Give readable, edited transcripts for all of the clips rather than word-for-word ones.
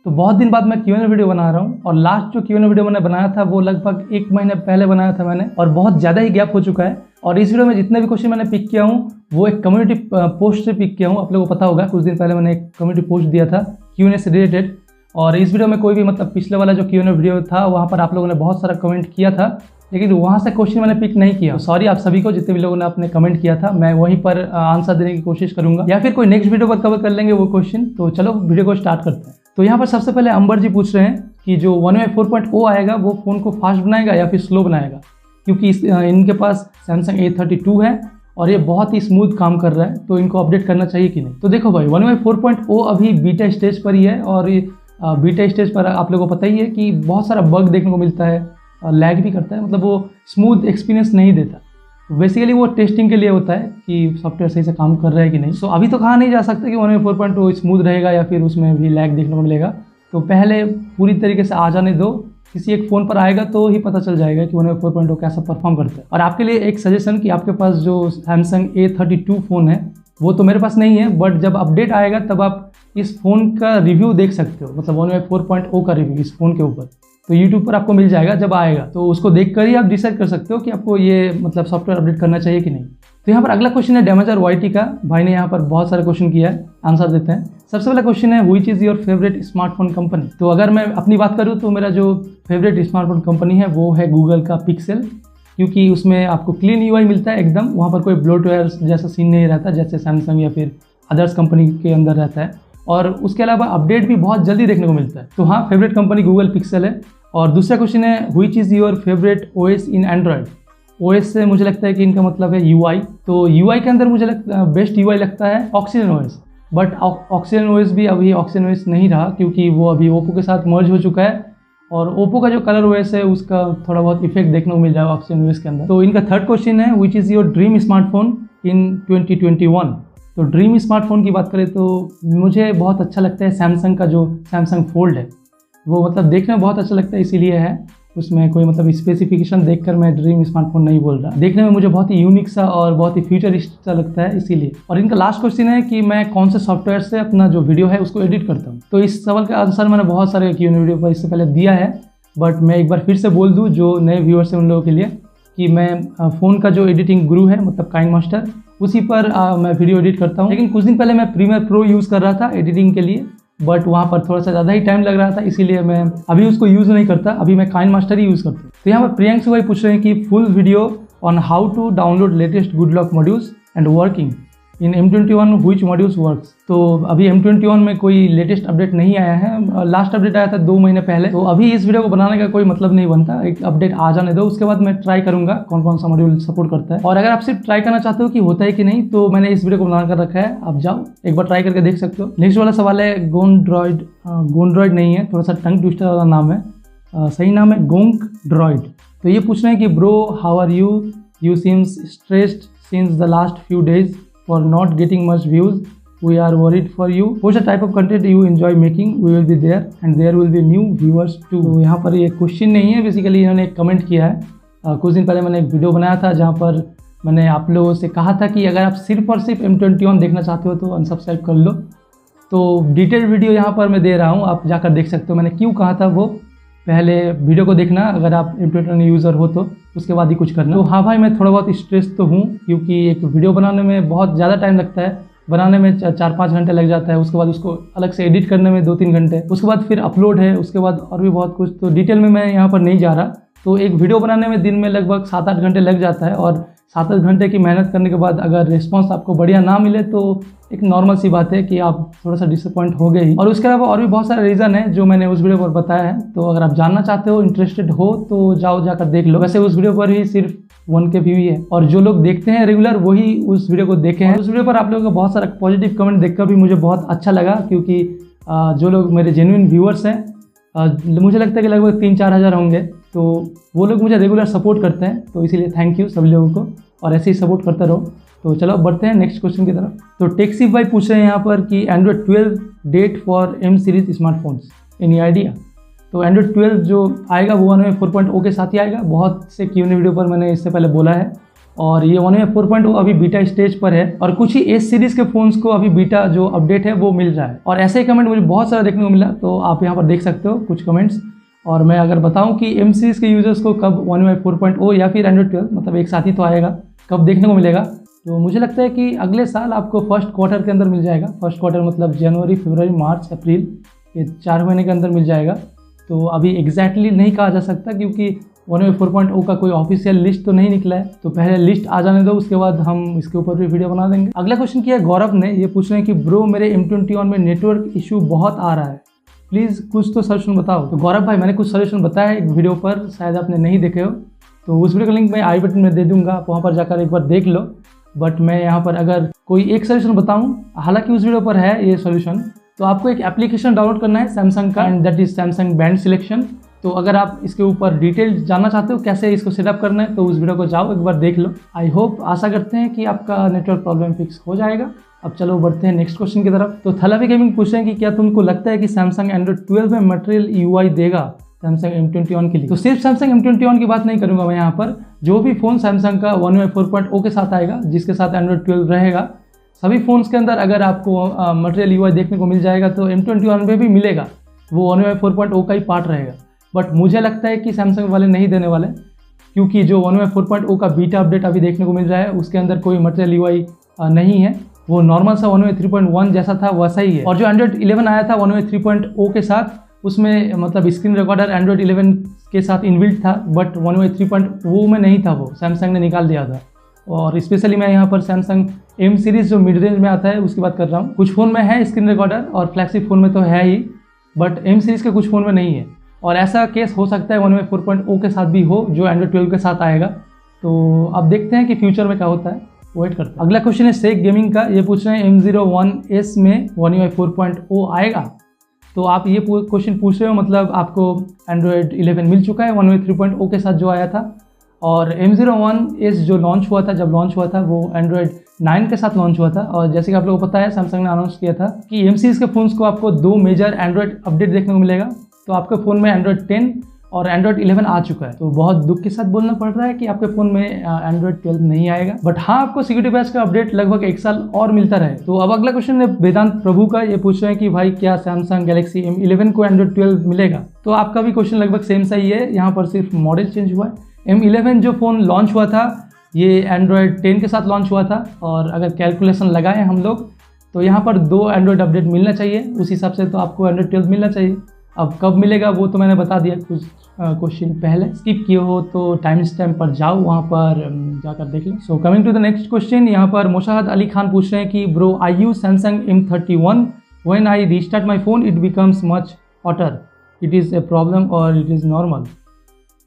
तो बहुत दिन बाद मैं Q&A वीडियो बना रहा हूँ और लास्ट जो Q&A वीडियो मैंने बनाया था वो लगभग 1 महीने पहले बनाया था मैंने और बहुत ज़्यादा ही गैप हो चुका है। और इस वीडियो में जितने भी क्वेश्चन मैंने पिक किया हूँ वो एक कम्युनिटी पोस्ट से पिक किया हूँ। आप लोगों को पता होगा कुछ दिन पहले मैंने एक कम्युनिटी पोस्ट दिया था Q&A से रिलेटेड, और इस वीडियो में कोई भी मतलब पिछले वाला जो Q&A वीडियो था वहाँ पर आप लोगों ने बहुत सारा कमेंट किया था, लेकिन वहाँ से क्वेश्चन मैंने पिक नहीं किया। तो सॉरी आप सभी को जितने भी लोगों ने आपने कमेंट किया था, मैं वहीं पर आंसर देने की कोशिश करूंगा या फिर कोई नेक्स्ट वीडियो पर कवर कर लेंगे वो क्वेश्चन। तो चलो वीडियो को स्टार्ट करते हैं। तो यहाँ पर सबसे पहले अंबर जी पूछ रहे हैं कि जो OneUI 4.0 आएगा वो फ़ोन को फास्ट बनाएगा या फिर स्लो बनाएगा, क्योंकि इनके पास सैमसंग A32 है और ये बहुत ही स्मूथ काम कर रहा है, तो इनको अपडेट करना चाहिए कि नहीं। तो देखो भाई, OneUI 4.0 अभी बीटा स्टेज पर ही है और बीटा स्टेज पर आप लोगों को पता ही है कि बहुत सारा बग देखने को मिलता है, लैग भी करता है, मतलब वो स्मूथ एक्सपीरियंस नहीं देता। बेसिकली वो टेस्टिंग के लिए होता है कि सॉफ्टवेयर सही से काम कर रहा है कि नहीं। सो अभी तो कहा नहीं जा सकता कि OneUI 4.0 स्मूथ रहेगा या फिर उसमें भी लैग देखने को मिलेगा। तो पहले पूरी तरीके से आ जाने दो, किसी एक फ़ोन पर आएगा तो ही पता चल जाएगा कि OneUI 4.0 कैसा परफॉर्म करता है। और आपके लिए एक सजेशन कि आपके पास जो सैमसंग A32 फ़ोन है वो तो मेरे पास नहीं है, बट जब अपडेट आएगा तब आप इस फ़ोन का रिव्यू देख सकते हो, मतलब OneUI 4.0 का रिव्यू इस फ़ोन के ऊपर तो YouTube पर आपको मिल जाएगा जब आएगा। तो उसको देखकर ही आप डिसाइड कर सकते हो कि आपको ये मतलब सॉफ्टवेयर अपडेट करना चाहिए कि नहीं। तो यहाँ पर अगला क्वेश्चन है डैमेजर YT का। भाई ने यहाँ पर बहुत सारे क्वेश्चन किया है, आंसर देते हैं। सबसे पहला क्वेश्चन है which is your favourite smartphone company. तो अगर मैं अपनी बात करूँ तो मेरा जो फेवरेट स्मार्टफोन कंपनी है वो है गूगल का पिक्सल, क्योंकि उसमें आपको क्लीन UI मिलता है एकदम, वहाँ पर कोई ब्लोटवेयर जैसा सीन नहीं रहता जैसे सैमसंग या फिर अदर्स कंपनी के अंदर रहता है, और उसके अलावा अपडेट भी बहुत जल्दी देखने को मिलता है। तो हाँ, फेवरेट कंपनी गूगल पिक्सल है। और दूसरा क्वेश्चन है which is your favourite OS in Android. OS से मुझे लगता है कि इनका मतलब है UI। तो UI के अंदर मुझे बेस्ट UI लगता है oxygen OS, but oxygen OS भी अभी ऑक्सीजन OS नहीं रहा क्योंकि वो अभी ओप्पो के साथ मर्ज हो चुका है, और ओप्पो का जो कलर OS है उसका थोड़ा बहुत इफेक्ट देखने को मिल जाएगा ऑक्सीजन OS के अंदर। तो इनका थर्ड क्वेश्चन है which is your dream smartphone in 2021। तो ड्रीम स्मार्टफोन की बात करें तो मुझे बहुत अच्छा लगता है सैमसंग का जो सैमसंग फोल्ड है, वो मतलब देखने में बहुत अच्छा लगता है, इसीलिए है। उसमें कोई मतलब स्पेसिफिकेशन देखकर मैं ड्रीम स्मार्टफोन नहीं बोल रहा, देखने में मुझे बहुत ही यूनिक सा और बहुत ही फ्यूचरिस्ट सा लगता है, इसीलिए। और इनका लास्ट क्वेश्चन है कि मैं कौन से सॉफ्टवेयर से अपना जो वीडियो है उसको एडिट करता हूँ। तो इस सवाल का आंसर मैंने बहुत सारे Q&A वीडियो पर इससे पहले दिया है, बट मैं एक बार फिर से बोल दूँ जो नए व्यूअर्स हैं उन लोगों के लिए कि मैं फ़ोन का जो एडिटिंग गुरु है मतलब काइन मास्टर, उसी पर मैं वीडियो एडिट करता हूँ। लेकिन कुछ दिन पहले मैं प्रीमियर प्रो यूज़ कर रहा था एडिटिंग के लिए, बट वहाँ पर थोड़ा सा ज़्यादा ही टाइम लग रहा था, इसीलिए मैं अभी उसको यूज़ नहीं करता, अभी मैं काइन मास्टर ही यूज़ करता हूँ। तो यहाँ पर प्रियंक भाई पूछ रहे हैं कि full video on how to download latest Good Lock modules and working in M21 which modules works. तो अभी M21 में कोई लेटेस्ट अपडेट नहीं आया है, लास्ट अपडेट आया था 2 महीने पहले। तो अभी इस वीडियो को बनाने का कोई मतलब नहीं बनता, एक अपडेट आ जाने दो, उसके बाद मैं ट्राई करूंगा कौन कौन सा मॉड्यूल सपोर्ट करता है। और अगर आप सिर्फ ट्राई करना चाहते हो कि होता है कि नहीं, तो मैंने इस वीडियो को बना कर रखा है, आप जाओ एक बार ट्राई करके देख सकते हो। नेक्स्ट वाला सवाल है गोंड्रॉइड नहीं है, थोड़ा सा टंग ट्विस्टर वाला नाम है, सही नाम है गोंक ड्रॉइड। तो ये पूछ रहे हैं कि bro how are you seems stressed since the last few days for not getting much views. We are worried for you. What's the type of content you enjoy making? We will be there and there will be new viewers too. तो यहाँ पर ये question नहीं है, basically इन्होंने एक comment किया है। कुछ दिन पहले मैंने एक वीडियो बनाया था जहाँ पर मैंने आप लोगों से कहा था कि अगर आप सिर्फ और सिर्फ M21 देखना चाहते हो तो अनसब्सक्राइब कर लो। तो डिटेल वीडियो यहाँ पर मैं दे रहा हूँ, आप जाकर देख सकते हो। मैंने क्यों कहा था वो पहले वीडियो को देखना अगर आप M21 यूज़र हो तो, उसके बाद ही कुछ करना। तो हाँ भाई, मैं थोड़ा बहुत स्ट्रेस तो हूँ क्योंकि एक वीडियो बनाने में बहुत ज़्यादा टाइम लगता है, बनाने में 4-5 घंटे लग जाता है, उसके बाद उसको अलग से एडिट करने में 2-3 घंटे, उसके बाद फिर अपलोड है, उसके बाद और भी बहुत कुछ। तो डिटेल में मैं यहाँ पर नहीं जा रहा। तो एक वीडियो बनाने में दिन में लगभग 7-8 घंटे लग जाता है, और 7-8 घंटे की मेहनत करने के बाद अगर रिस्पॉन्स आपको बढ़िया ना मिले तो एक नॉर्मल सी बात है कि आप थोड़ा सा डिसअपॉइंट हो गए ही। और उसके अलावा और भी बहुत सारे रीज़न है जो मैंने उस वीडियो पर बताया है, तो अगर आप जानना चाहते हो, इंटरेस्टेड हो तो जाकर देख लो। वैसे उस वीडियो पर ही सिर्फ 1K व्यू ही है, और जो लोग देखते हैं रेगुलर वही उस वीडियो को देखे हैं। उस वीडियो पर आप लोगों का बहुत सारा पॉजिटिव कमेंट देखकर भी मुझे बहुत अच्छा लगा, क्योंकि जो लोग मेरे जेन्युइन व्यूअर्स हैं, मुझे लगता है कि लगभग 3-4 हज़ार होंगे, तो वो लोग मुझे रेगुलर सपोर्ट करते हैं, तो इसीलिए थैंक यू सभी लोगों को, और ऐसे ही सपोर्ट करते रहो। तो चलो बढ़ते हैं नेक्स्ट क्वेश्चन की तरफ। तो टेक्सी भाई पूछ रहे हैं यहाँ पर कि Android 12 date for M series smartphones, any idea. तो एंड्रॉयड 12 जो आएगा वो OneUI 4.0 के साथ ही आएगा। बहुत से Q&A वीडियो पर मैंने इससे पहले बोला है और ये OneUI 4.0 अभी बीटा स्टेज पर है और कुछ ही एस सीरीज के फोन्स को अभी बीटा जो अपडेट है वो मिल रहा है। और ऐसे ही कमेंट मुझे बहुत सारा देखने को मिला, तो आप यहाँ पर देख सकते हो कुछ कमेंट्स। और मैं अगर बताऊं कि एम सीरीज के यूजर्स को कब OneUI 4.0 या फिर एंड्रॉइड 12 मतलब एक साथ ही तो आएगा, कब देखने को मिलेगा, तो मुझे लगता है कि अगले साल आपको फर्स्ट क्वार्टर के अंदर मिल जाएगा। फर्स्ट क्वार्टर मतलब जनवरी, फरवरी, मार्च, अप्रैल, ये 4 महीने के अंदर मिल जाएगा। तो अभी एग्जैक्टली नहीं कहा जा सकता क्योंकि OneUI 4.0 का कोई ऑफिशियल लिस्ट तो नहीं निकला है, तो पहले लिस्ट आ जाने दो, उसके बाद हम इसके ऊपर भी वीडियो बना देंगे। अगला क्वेश्चन किया है गौरव ने, ये पूछ रहे हैं कि ब्रो मेरे M21 में नेटवर्क इशू बहुत आ रहा है, प्लीज़ कुछ तो सोल्यूशन बताओ। तो गौरव भाई, मैंने कुछ सोल्यूशन बताया है एक वीडियो पर, शायद आपने नहीं देखे हो, तो उस वीडियो का लिंक मैं आई बटन में दे दूंगा, आप वहाँ पर जाकर एक बार देख लो। बट मैं यहाँ पर अगर कोई एक सोल्यूशन बताऊँ, हालांकि उस वीडियो पर है ये सोल्यूशन, तो आपको एक एप्लीकेशन डाउनलोड करना है सैमसंग का, and that is Samsung band selection. तो अगर आप इसके ऊपर डिटेल जानना चाहते हो कैसे इसको सेटअप करना है, तो उस वीडियो को जाओ एक बार देख लो। आई होप, आशा करते हैं कि आपका नेटवर्क प्रॉब्लम फिक्स हो जाएगा। अब चलो बढ़ते हैं नेक्स्ट क्वेश्चन की तरफ। तो थलावी गेमिंग पूछ रहे हैं कि क्या तुमको लगता है कि सैमसंग एंड्रॉइड 12 में मटेरियल UI देगा सैमसंग M21 के लिए? तो सिर्फ सैमसंग M21 की बात नहीं करूंगा मैं यहाँ पर, जो भी फ़ोन सैमसंग का OneUI 4.0 के साथ आएगा, जिसके साथ एंड्रॉइड 12 रहेगा, सभी फ़ोन्स के अंदर अगर आपको मटेरियल UI देखने को मिल जाएगा तो M21 में भी मिलेगा, वो OneUI 4.0 का ही पार्ट रहेगा। बट मुझे लगता है कि सैमसंग वाले नहीं देने वाले, क्योंकि जो OneUI 4.0 का बीटा अपडेट अभी देखने को मिल रहा है उसके अंदर कोई मटेरियल UI नहीं है, वो नॉर्मल सा OneUI 3.1 जैसा था वैसा ही है। और जो एंड्रॉइड 11 आया था OneUI 3.0 के साथ, उसमें मतलब स्क्रीन रिकॉर्डर एंड्रॉइड 11 के साथ इनबिल्ट था, बट OneUI 3.0 में नहीं था, वो सैमसंग ने निकाल दिया था। और स्पेशली मैं यहाँ पर सैमसंग M सीरीज़ जो मिड रेंज में आता है उसकी बात कर रहा हूँ। कुछ फ़ोन में है स्क्रीन रिकॉर्डर और फ्लैगशिप फ़ोन में तो है ही, बट M सीरीज़ के कुछ फ़ोन में नहीं है। और ऐसा केस हो सकता है OneUI 4.0 के साथ भी हो, जो एंड्रॉइड 12 के साथ आएगा। तो अब देखते हैं कि फ्यूचर में क्या होता है, वेट करते हैं। अगला क्वेश्चन है शेख गेमिंग का, ये पूछ रहे हैं M01S में OneUI 4.0 आएगा? तो आप ये क्वेश्चन पूछ रहे हो, मतलब आपको एंड्रॉइड 11 मिल चुका है OneUI 3.0 के साथ जो आया था, और M01S जो लॉन्च हुआ था, जब लॉन्च हुआ था वो एंड्रॉइड 9 के साथ लॉन्च हुआ था। और जैसे कि आप लोगों को पता है, सैमसंग ने अनाउंस किया था कि M सीरीज़ के फ़ोन्स को आपको 2 मेजर एंड्रॉइड अपडेट देखने को मिलेगा। तो आपके फ़ोन में एंड्रॉइड 10 और एंड्रॉइड 11 आ चुका है। तो बहुत दुख के साथ बोलना पड़ रहा है कि आपके फ़ोन में एंड्रॉइड 12 नहीं आएगा, बट हाँ, आपको सिक्योरिटी पैच का अपडेट लगभग 1 साल और मिलता रहे। तो अब अगला क्वेश्चन है वेदांत प्रभु का, ये पूछ रहे हैं कि भाई क्या सैमसंग गैलेक्सी M11 को एंड्रॉइड 12 मिलेगा? तो आपका भी क्वेश्चन लगभग सेम सा ही है, यहाँ पर सिर्फ मॉडल चेंज हुआ है। M11 जो फ़ोन लॉन्च हुआ था ये एंड्रॉइड 10 के साथ लॉन्च हुआ था, और अगर कैलकुलेशन लगाएं हम लोग तो यहाँ पर 2 एंड्रॉइड अपडेट मिलना चाहिए, उस हिसाब से तो आपको एंड्रॉइड 12 मिलना चाहिए। अब कब मिलेगा वो तो मैंने बता दिया कुछ क्वेश्चन पहले, स्किप किए हो तो टाइम स्टैम्प पर जाओ, वहाँ पर जाकर देख लो। So coming to the next question, यहाँ पर मोशाहद अली खान पूछ रहे हैं कि bro I use Samsung M31 when I restart my phone it becomes much hotter, it is a problem और इट इज़ नॉर्मल?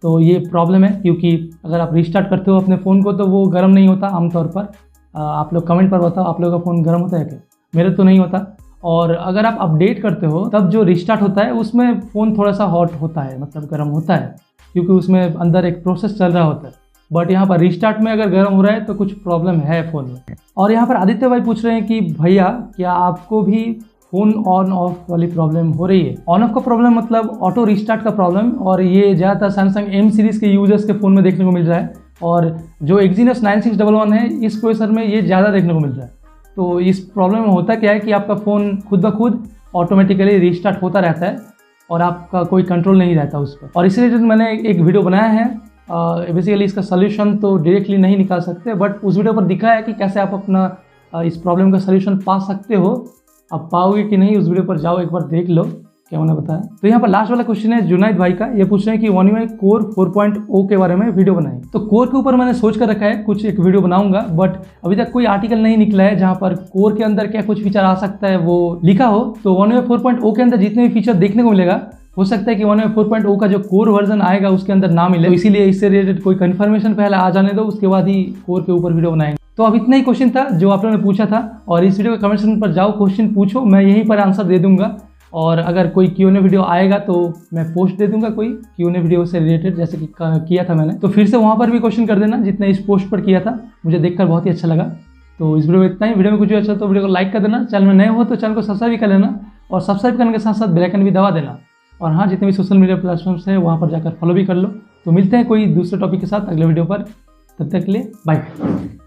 तो ये प्रॉब्लम है, क्योंकि अगर आप रीस्टार्ट करते हो अपने फ़ोन को तो वो गर्म नहीं होता आमतौर पर। आप लोग कमेंट पर बताओ, आप लोगों का फ़ोन गर्म होता है क्या? मेरे तो नहीं होता। और अगर आप अपडेट करते हो तब जो रिस्टार्ट होता है उसमें फ़ोन थोड़ा सा हॉट होता है, मतलब गर्म होता है, क्योंकि उसमें अंदर एक प्रोसेस चल रहा होता है। बट यहाँ पर रिस्टार्ट में अगर गर्म हो रहा है तो कुछ प्रॉब्लम है फ़ोन में। और यहाँ पर आदित्य भाई पूछ रहे हैं कि भैया क्या आपको भी फ़ोन ऑन ऑफ वाली प्रॉब्लम हो रही है? ऑन ऑफ का प्रॉब्लम मतलब ऑटो रिस्टार्ट का प्रॉब्लम, और ये ज़्यादातर सैमसंग M सीरीज़ के यूजर्स के फ़ोन में देखने को मिल रहा है, और जो Exynos 9611 है इस प्रोसेसर में ये ज़्यादा देखने को मिल रहा है। तो इस प्रॉब्लम में होता क्या है कि आपका फ़ोन खुद ब खुद ऑटोमेटिकली रिस्टार्ट होता रहता है और आपका कोई कंट्रोल नहीं रहता उस पर। और इसी रिलेटेड मैंने एक वीडियो बनाया है। बेसिकली इसका सलूशन तो डायरेक्टली नहीं निकाल सकते, बट उस वीडियो पर दिखा है कि कैसे आप अपना इस प्रॉब्लम का सलूशन पा सकते हो। आप पाओगे कि नहीं उस वीडियो पर जाओ एक बार देख लो क्या मैंने बताया। तो यहाँ पर लास्ट वाला क्वेश्चन है जुनाइद भाई का, ये पूछ रहे हैं कि OneUI कोर 4.0 के बारे में वीडियो बनाएं। तो कोर के ऊपर मैंने सोच कर रखा है कुछ एक वीडियो बनाऊंगा, बट अभी तक कोई आर्टिकल नहीं निकला है जहाँ पर कोर के अंदर क्या कुछ फीचर आ सकता है वो लिखा हो। तो OneUI 4.0 के अंदर जितने भी फीचर देखने को मिलेगा, हो सकता है कि OneUI 4.0 का जो कोर वर्जन आएगा उसके अंदर ना मिले, तो इसीलिए इससे रिलेटेड कोई कन्फर्मेशन पहले आ जाने दो, उसके बाद ही कोर के ऊपर वीडियो बनाएंगे। तो अब इतना ही क्वेश्चन था जो आप लोगों ने पूछा था, और इस वीडियो के कमेंट सेक्शन पर जाओ, क्वेश्चन पूछो, मैं यहीं पर आंसर दे दूंगा। और अगर कोई QnA वीडियो आएगा तो मैं पोस्ट दे दूंगा कोई QnA वीडियो से रिलेटेड, जैसे कि किया था मैंने, तो फिर से वहाँ पर भी क्वेश्चन कर देना जितने इस पोस्ट पर किया था। मुझे देखकर बहुत ही अच्छा लगा। तो इस वीडियो में इतना ही। वीडियो में कुछ भी अच्छा तो वीडियो को लाइक कर देना, चैनल में नए हो तो चैनल को सब्सक्राइब भी कर लेना, और सब्सक्राइब करने के साथ साथ बेल आइकन भी दबा देना। और हाँ, जितने भी सोशल मीडिया प्लेटफॉर्म्स है वहाँ पर जाकर फॉलो भी कर लो। तो मिलते हैं कोई दूसरे टॉपिक के साथ अगले वीडियो पर। तब तक के लिए बाय।